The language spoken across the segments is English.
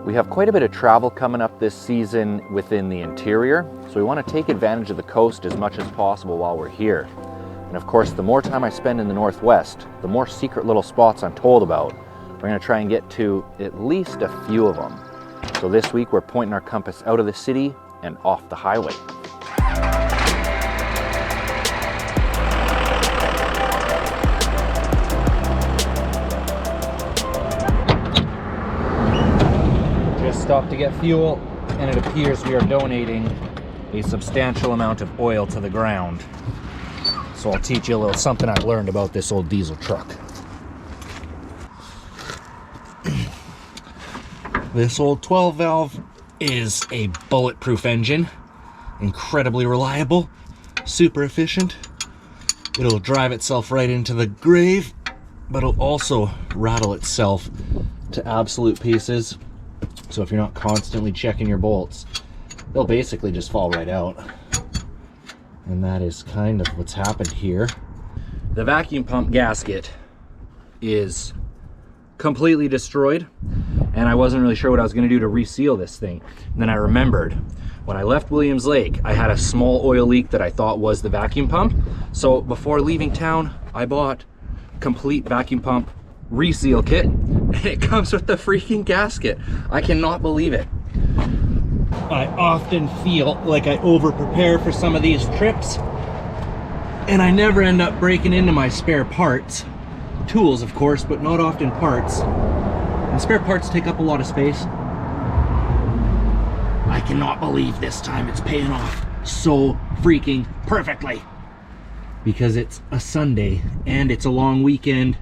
We have quite a bit of travel coming up this season within the interior, so we want to take advantage of the coast as much as possible while we're here. And of course, the more time I spend in the Northwest, the more secret little spots I'm told about. We're going to try and get to at least a few of them. So this week we're pointing our compass out of the city and off the highway. Just stopped to get fuel, and it appears we are donating a substantial amount of oil to the ground. So I'll teach you a little something I've learned about this old diesel truck. This old 12 valve is a bulletproof engine, incredibly reliable, super efficient. It'll drive itself right into the grave, but it'll also rattle itself to absolute pieces. So if you're not constantly checking your bolts, they'll basically just fall right out. And that is kind of what's happened here. The vacuum pump gasket is completely destroyed, and I wasn't really sure what I was going to do to reseal this thing. And then I remembered when I left Williams Lake, I had a small oil leak that I thought was the vacuum pump. So before leaving town, I bought a complete vacuum pump reseal kit, and it comes with the freaking gasket. I cannot believe it. I often feel like I over prepare for some of these trips, and I never end up breaking into my spare parts. Tools, of course, but not often parts. And spare parts take up a lot of space. I cannot believe this time it's paying off so freaking perfectly. Because it's a Sunday and it's a long weekend,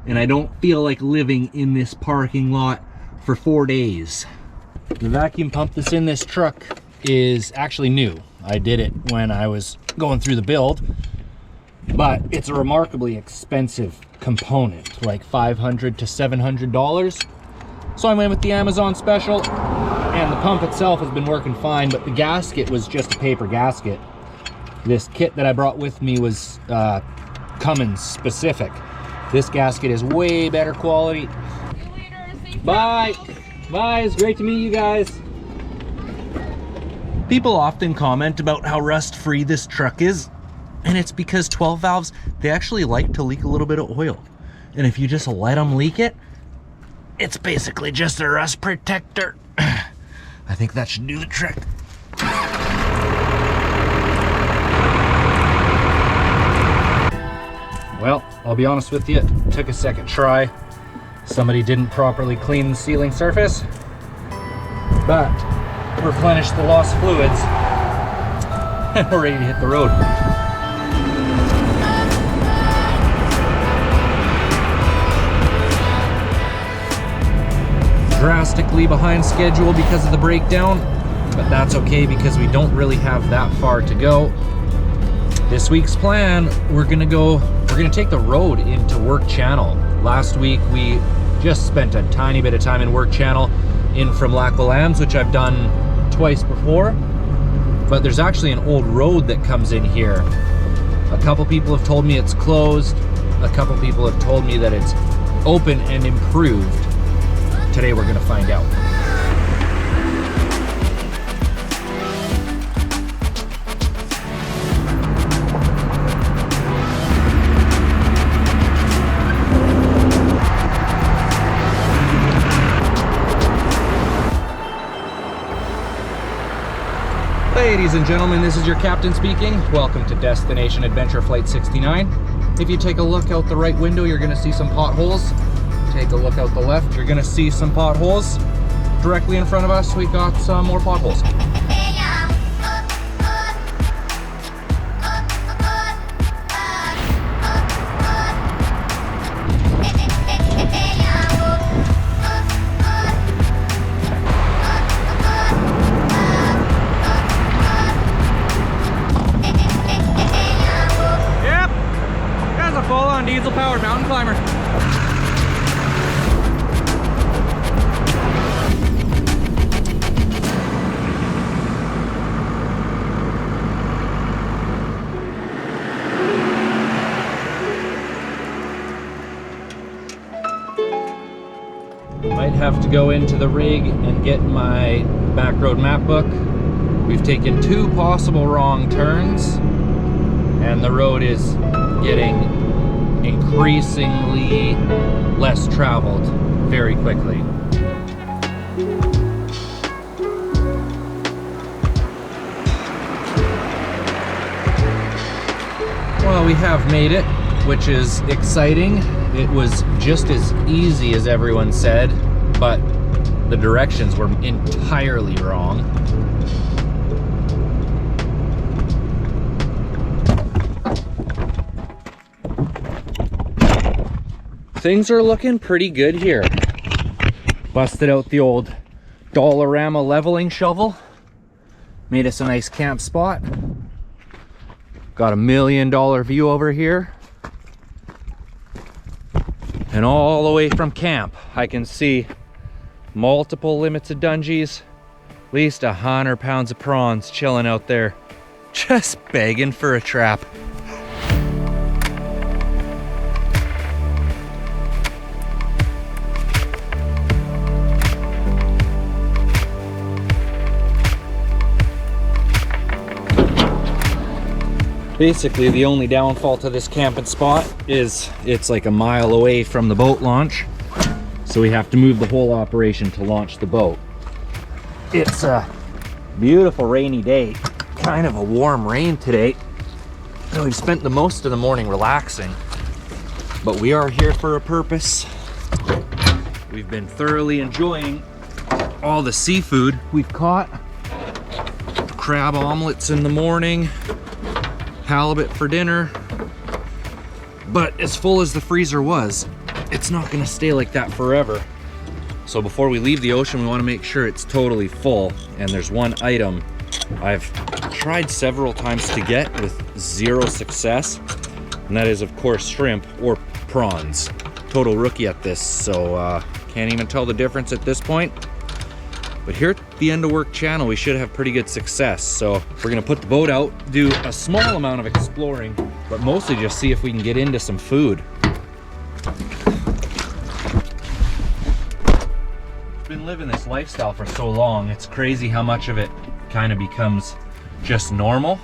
and I don't feel like living in this parking lot for 4 days. The vacuum pump that's in this truck is actually new. I did it when I was going through the build, but it's a remarkably expensive component, like $500 to $700. So I went with the Amazon special, and the pump itself has been working fine, but the gasket was just a paper gasket. This kit that I brought with me was Cummins specific. This gasket is way better quality. Bye! Bye, it's great to meet you guys. People often comment about how rust-free this truck is, and it's because 12 valves, they actually like to leak a little bit of oil. And if you just let them leak it, it's basically just a rust protector. I think that should do the trick. Well, I'll be honest with you, it took a second try. Somebody didn't properly clean the sealing surface, but replenished the lost fluids, and we're ready to hit the road. Drastically behind schedule because of the breakdown, but that's okay because we don't really have that far to go. This week's plan, we're gonna take the road into Work Channel. Last week we just spent a tiny bit of time in Work Channel in from Lac La Lambs, which I've done twice before, but there's actually an old road that comes in here. A couple people have told me it's closed. A couple people have told me that it's open and improved. Today we're gonna find out. Ladies and gentlemen, this is your captain speaking. Welcome to Destination Adventure Flight 69. If you take a look out the right window, you're gonna see some potholes. Take a look out the left, you're gonna see some potholes. Directly in front of us, we got some more potholes. Diesel-powered mountain climber. Might have to go into the rig and get my back road map book. We've taken 2 possible wrong turns, and the road is getting increasingly less traveled very quickly. Well, we have made it, which is exciting. It was just as easy as everyone said, but the directions were entirely wrong. Things are looking pretty good here. Busted out the old Dollarama leveling shovel. Made us a nice camp spot. Got $1 million view over here. And all the way from camp, I can see multiple limited dungeons, at least 100 pounds of prawns chilling out there, just begging for a trap. Basically, the only downfall to this camping spot is it's like a mile away from the boat launch. So we have to move the whole operation to launch the boat. It's a beautiful rainy day, kind of a warm rain today. And we've spent the most of the morning relaxing, but we are here for a purpose. We've been thoroughly enjoying all the seafood we've caught. Crab omelets in the morning, halibut for dinner. But as full as the freezer was, it's not gonna stay like that forever. So before we leave the ocean, we wanna make sure it's totally full. And there's one item I've tried several times to get with 0 success, and that is, of course, shrimp or prawns. Total rookie at this, so can't even tell the difference at this point. But here at the End of Work channel, we should have pretty good success. So we're gonna put the boat out, do a small amount of exploring, but mostly just see if we can get into some food. Been living this lifestyle for so long, it's crazy how much of it kind of becomes just normal.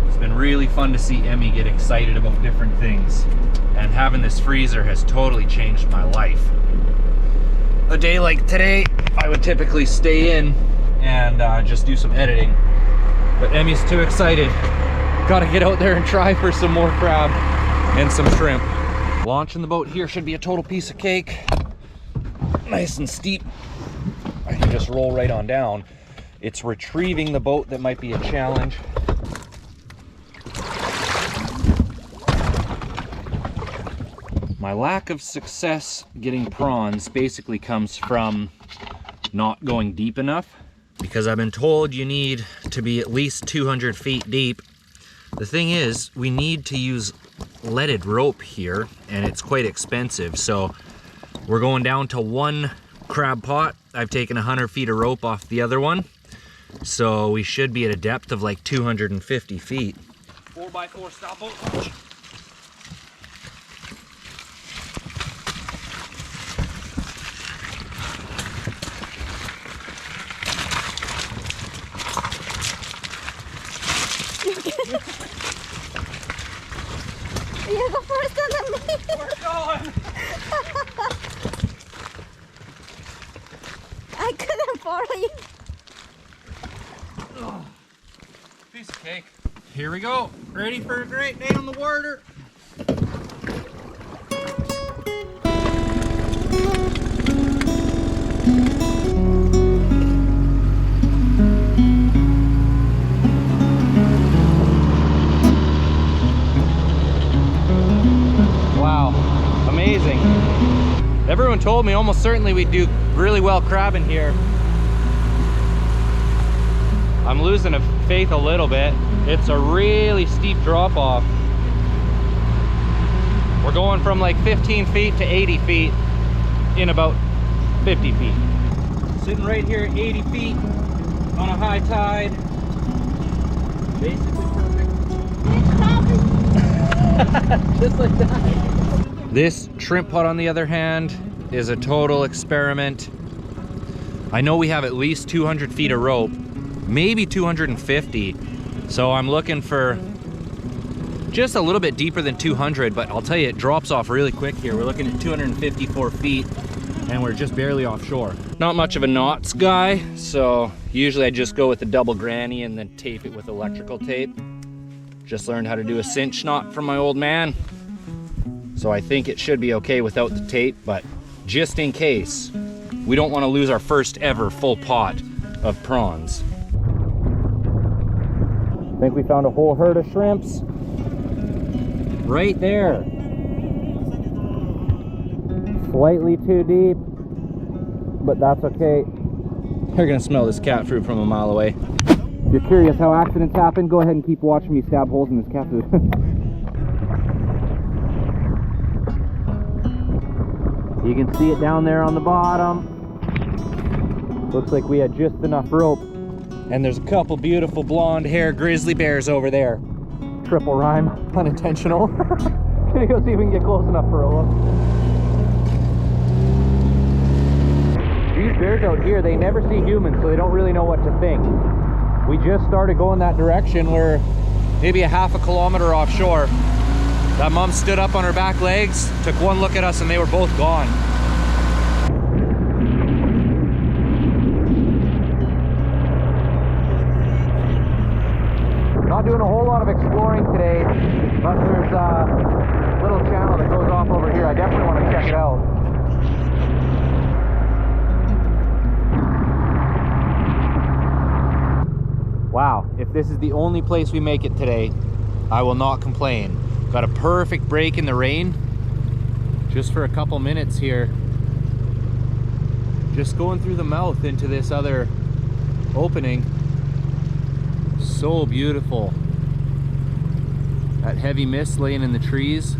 It's been really fun to see Emmy get excited about different things, and having this freezer has totally changed my life. A day like today, I would typically stay in and just do some editing, but Emmy's too excited. Gotta get out there and try for some more crab and some shrimp. Launching the boat here should be a total piece of cake. Nice and steep. I can just roll right on down. It's retrieving the boat that might be a challenge. My lack of success getting prawns basically comes from not going deep enough, because I've been told you need to be at least 200 feet deep. The thing is, we need to use leaded rope here, and it's quite expensive. So we're going down to 1 crab pot. I've taken 100 feet of rope off the other one. So we should be at a depth of like 250 feet. 4x4 style boat launch. You go first and then me. We're going. I couldn't follow you. Oh, piece of cake. Here we go. Ready for a great day on the water. Amazing. Everyone told me almost certainly we'd do really well crabbing here. I'm losing faith a little bit. It's a really steep drop off. We're going from like 15 feet to 80 feet in about 50 feet. Sitting right here at 80 feet on a high tide. Basically perfect. Just like that. This shrimp pot, on the other hand, is a total experiment. I know we have at least 200 feet of rope, maybe 250. So I'm looking for just a little bit deeper than 200, but I'll tell you, it drops off really quick here. We're looking at 254 feet and we're just barely offshore. Not much of a knots guy, so usually I just go with the double granny and then tape it with electrical tape. Just learned how to do a cinch knot from my old man. So I think it should be okay without the tape, but just in case, we don't want to lose our first ever full pot of prawns. I think we found a whole herd of shrimps. Right there. Slightly too deep, but that's okay. You're gonna smell this cat food from a mile away. If you're curious how accidents happen, go ahead and keep watching me stab holes in this cat food. You can see it down there on the bottom. Looks like we had just enough rope. And there's a couple beautiful blonde hair grizzly bears over there. Triple rhyme, unintentional. Gonna go see if we can get close enough for a look. These bears out here, they never see humans, so they don't really know what to think. We just started going that direction. We're maybe a half a kilometer offshore. That mom stood up on her back legs, took one look at us, and they were both gone. Not doing a whole lot of exploring today, but there's a little channel that goes off over here. I definitely want to check it out. Wow, if this is the only place we make it today, I will not complain. Got a perfect break in the rain, just for a couple minutes here. Just going through the mouth into this other opening. So beautiful. That heavy mist laying in the trees.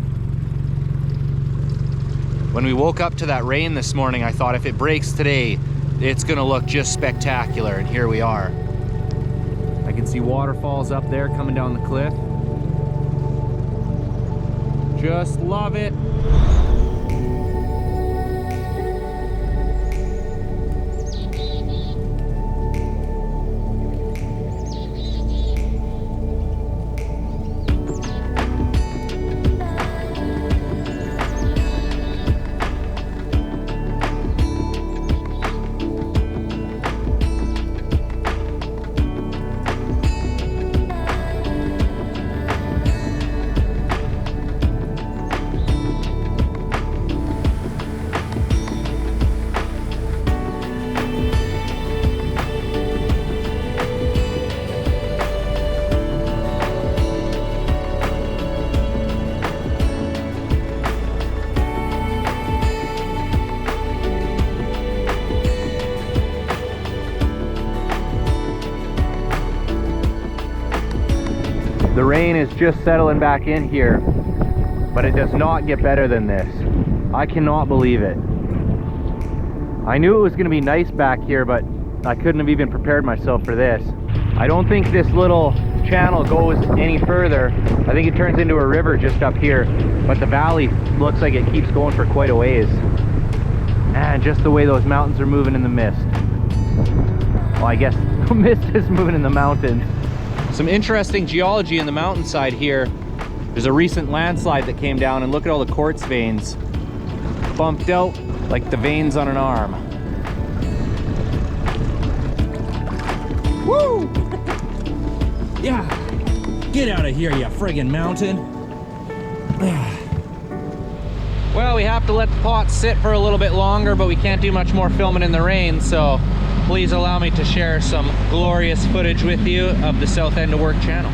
When we woke up to that rain this morning, I thought if it breaks today, it's gonna look just spectacular, and here we are. I can see waterfalls up there coming down the cliff. Just love it. The rain is just settling back in here, but it does not get better than this. I cannot believe it. I knew it was gonna be nice back here, but I couldn't have even prepared myself for this. I don't think this little channel goes any further. I think it turns into a river just up here, but the valley looks like it keeps going for quite a ways. And just the way those mountains are moving in the mist. Well, I guess the mist is moving in the mountains. Some interesting geology in the mountainside here. There's a recent landslide that came down, and look at all the quartz veins bumped out like the veins on an arm. Woo! Yeah, get out of here, you friggin' mountain. Well, we have to let the pot sit for a little bit longer, but we can't do much more filming in the rain, so please allow me to share some glorious footage with you of the South End of Work channel.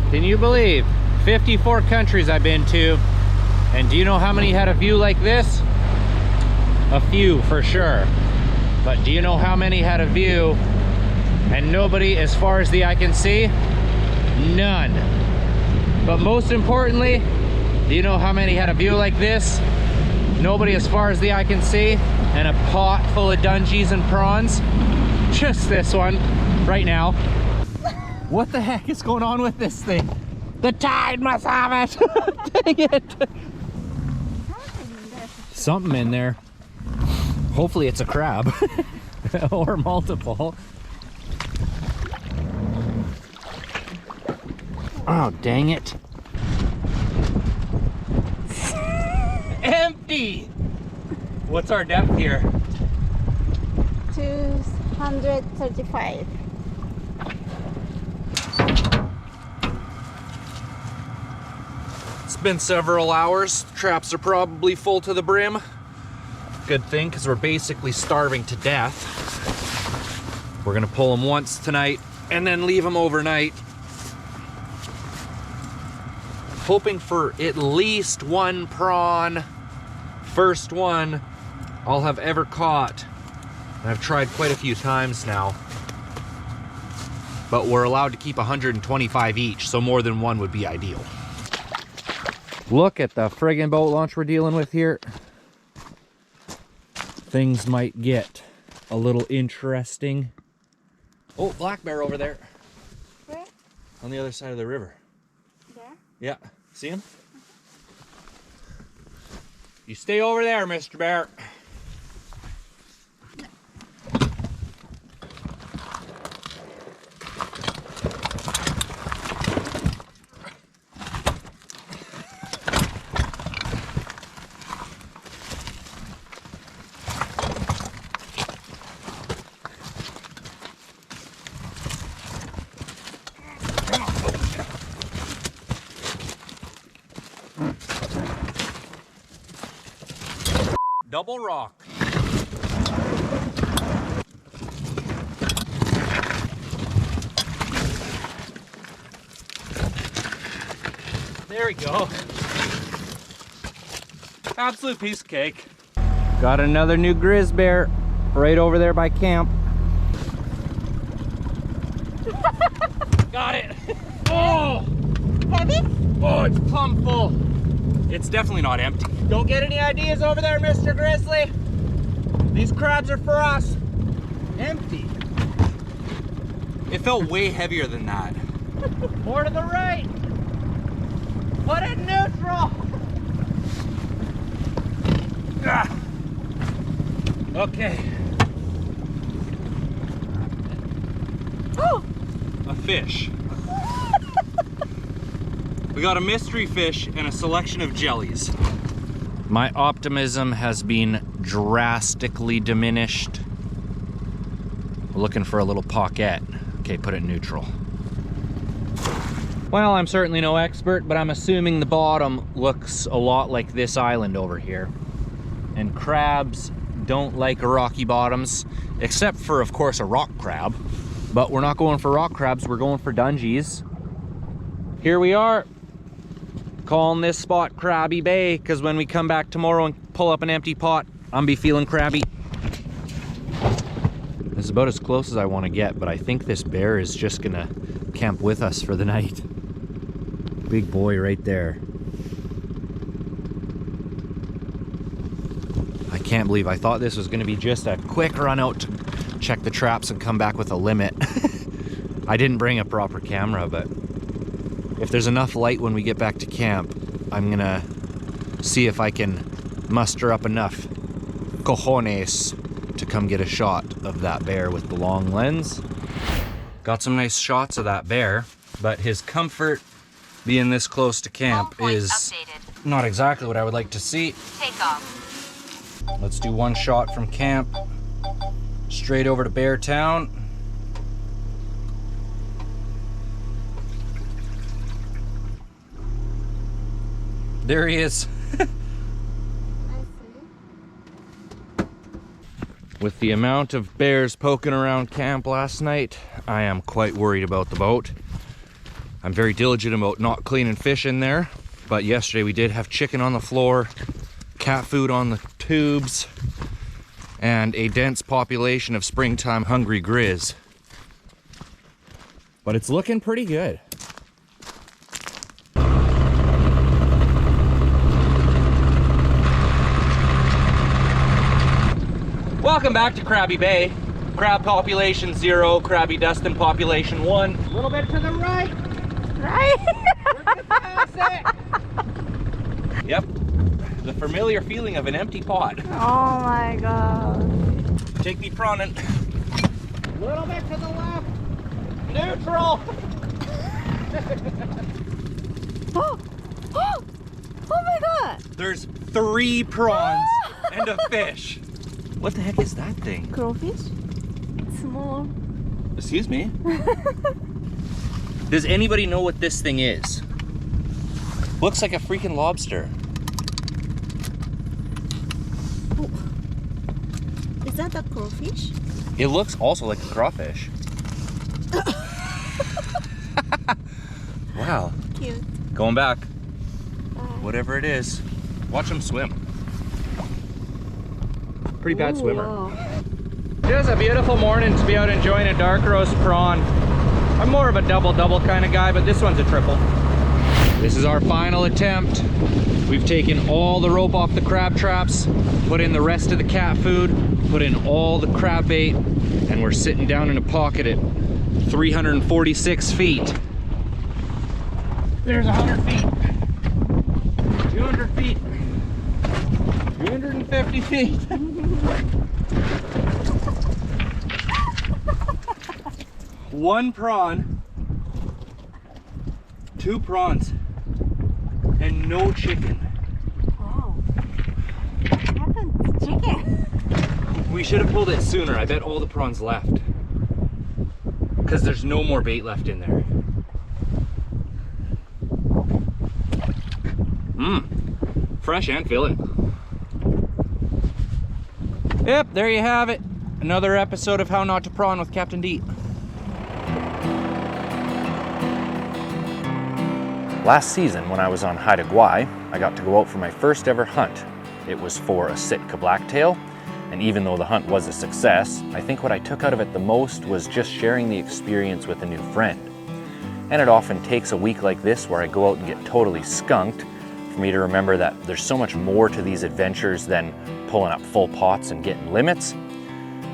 Can you believe 54 countries I've been to, and do you know how many had a view like this? A few for sure. But do you know how many had a view and nobody as far as the eye can see? None. But most importantly, do you know how many had a view like this? Nobody as far as the eye can see, and a pot full of dungeons and prawns? Just this one right now. What the heck is going on with this thing? The tide must have it. Dang it. Something in there. Hopefully it's a crab or multiple. Oh, dang it. Empty. What's our depth here? 235. It's been several hours. Traps are probably full to the brim. Good thing, because we're basically starving to death. We're gonna pull them once tonight and then leave them overnight. Hoping for at least one prawn. First one I'll have ever caught. And I've tried quite a few times now. But we're allowed to keep 125 each, so more than one would be ideal. Look at the friggin' boat launch we're dealing with here. Things might get a little interesting. Oh, black bear over there. Where? On the other side of the river. There? Yeah, see him? You stay over there, Mr. Bear. Double rock. There we go. Absolute piece of cake. Got another new Grizz bear right over there by camp. Got it. Oh! Heavy? Oh, it's plumb full. It's definitely not empty. Don't get any ideas over there, Mr. Grizzly. These crabs are for us. Empty. It felt way heavier than that. More to the right. Put it neutral. Ah. Okay. Oh! A fish. We got a mystery fish and a selection of jellies. My optimism has been drastically diminished. We're looking for a little pocket. Okay, put it neutral. Well, I'm certainly no expert, but I'm assuming the bottom looks a lot like this island over here. And crabs don't like rocky bottoms, except for, of course, a rock crab. But we're not going for rock crabs, we're going for dungees. Here we are, calling this spot Crabby Bay, because when we come back tomorrow and pull up an empty pot, I'm be feeling crabby. This is about as close as I want to get, but I think this bear is just gonna camp with us for the night. Big boy right there. I can't believe I thought this was gonna be just a quick run out to check the traps and come back with a limit. I didn't bring a proper camera, but if there's enough light when we get back to camp, I'm gonna see if I can muster up enough cojones to come get a shot of that bear with the long lens. Got some nice shots of that bear, but his comfort being this close to camp is updated. not exactly what I would like to see. Take off. Let's do one shot from camp, straight over to Bear Town. There he is. I see. With the amount of bears poking around camp last night, I am quite worried about the boat. I'm very diligent about not cleaning fish in there, but yesterday we did have chicken on the floor, cat food on the tubes, and a dense population of springtime hungry grizz. But it's looking pretty good. Welcome back to Crabby Bay. Crab population 0, Crabby Dustin population 1. A little bit to the right. Right? We're gonna pass it. Yep, the familiar feeling of an empty pot. Oh my god. Take the prawn and a little bit to the left. Neutral. Oh! Oh! Oh my god! There's 3 prawns and a fish. What the heck is that thing? Crawfish? Small. Excuse me? Does anybody know what this thing is? Looks like a freaking lobster. Oh. Is that a crawfish? It looks also like a crawfish. Wow. Cute. Going back. Whatever it is. Watch them swim. Pretty bad Ooh, swimmer. wow. It was a beautiful morning to be out enjoying a dark roast prawn. I'm more of a double-double kind of guy, but this one's a triple. This is our final attempt. We've taken all the rope off the crab traps, put in the rest of the cat food, put in all the crab bait, and we're sitting down in a pocket at 346 feet. There's 100 feet. 200 feet. 350 feet. One prawn, 2 prawns, and no chicken. Wow. What happened to chicken? We should have pulled it sooner. I bet all the prawns left. Because there's no more bait left in there. Fresh and filling. Yep, there you have it. Another episode of How Not to Prawn with Captain D. Last season, when I was on Haida Gwaii, I got to go out for my first ever hunt. It was for a Sitka blacktail, and even though the hunt was a success, I think what I took out of it the most was just sharing the experience with a new friend. And it often takes a week like this where I go out and get totally skunked for me to remember that there's so much more to these adventures than pulling up full pots and getting limits.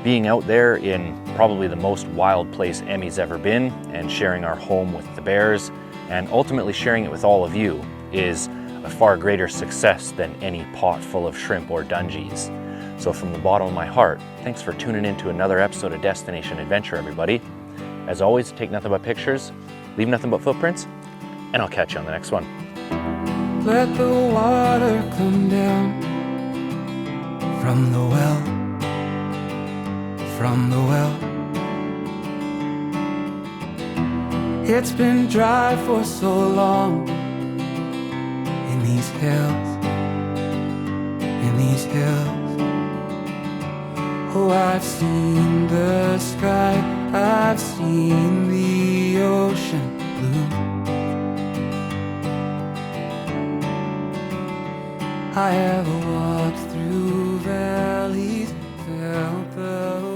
Being out there in probably the most wild place Emmy's ever been and sharing our home with the bears and ultimately sharing it with all of you is a far greater success than any pot full of shrimp or dungees. So from the bottom of my heart, thanks for tuning in to another episode of Destination Adventure, everybody. As always, take nothing but pictures, leave nothing but footprints, and I'll catch you on the next one. Let the water come down from the well, from the well. It's been dry for so long in these hills, in these hills. Oh, I've seen the sky, I've seen the ocean blue. I have walked through valleys, felt the